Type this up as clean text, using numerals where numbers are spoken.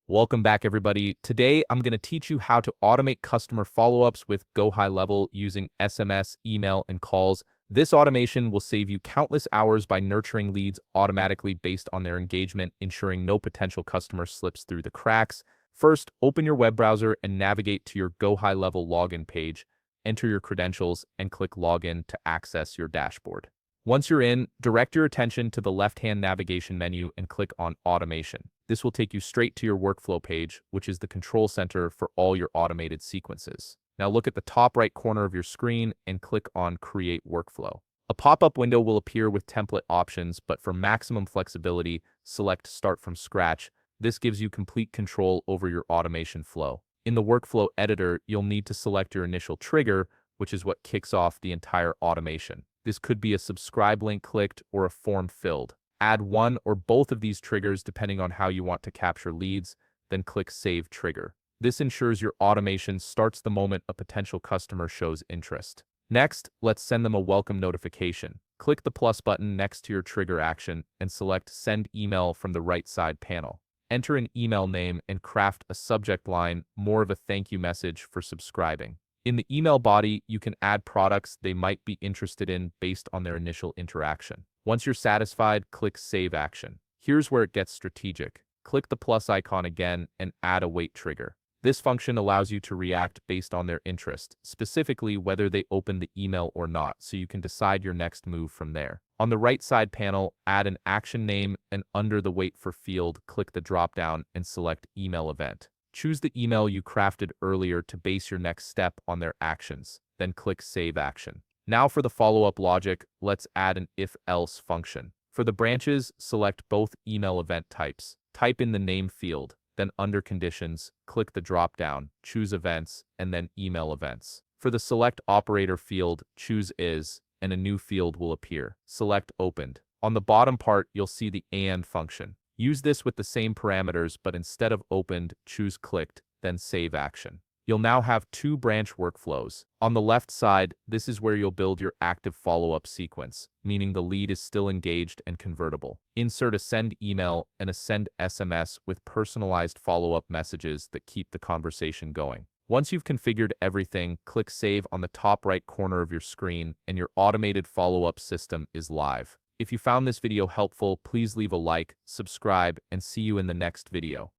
Welcome back, everybody. Today, I'm going to teach you how to automate customer follow-ups with GoHighLevel using SMS, email, and calls. This automation will save you countless hours by nurturing leads automatically based on their engagement, ensuring no potential customer slips through the cracks. First, open your web browser and navigate to your GoHighLevel login page. Enter your credentials and click Login to access your dashboard. Once you're in, direct your attention to the left-hand navigation menu and click on Automation. This will take you straight to your workflow page, which is the control center for all your automated sequences. Now look at the top right corner of your screen and click on Create Workflow. A pop-up window will appear with template options, but for maximum flexibility, select Start from Scratch. This gives you complete control over your automation flow. In the workflow editor, you'll need to select your initial trigger, which is what kicks off the entire automation. This could be a subscribe link clicked or a form filled. Add one or both of these triggers depending on how you want to capture leads, then click Save Trigger. This ensures your automation starts the moment a potential customer shows interest. Next, let's send them a welcome notification. Click the plus button next to your trigger action and select Send Email from the right side panel. Enter an email name and craft a subject line, more of a thank you message for subscribing. In the email body, you can add products they might be interested in based on their initial interaction. Once you're satisfied, click Save Action. Here's where it gets strategic. Click the plus icon again and add a wait trigger. This function allows you to react based on their interest, specifically whether they open the email or not, so you can decide your next move from there. On the right side panel, add an action name and under the Wait for field, click the drop-down and select Email Event. Choose the email you crafted earlier to base your next step on their actions, then click Save Action. Now for the follow-up logic, let's add an if-else function. For the branches, select both email event types. Type in the name field, then under Conditions, click the drop-down, choose Events, and then Email Events. For the Select Operator field, choose Is, and a new field will appear. Select Opened. On the bottom part, you'll see the AND function. Use this with the same parameters, but instead of opened, choose clicked, then save action. You'll now have two branch workflows. On the left side, this is where you'll build your active follow-up sequence, meaning the lead is still engaged and convertible. Insert a send email and a send SMS with personalized follow-up messages that keep the conversation going. Once you've configured everything, click Save on the top right corner of your screen, and your automated follow-up system is live. If you found this video helpful, please leave a like, subscribe, and see you in the next video.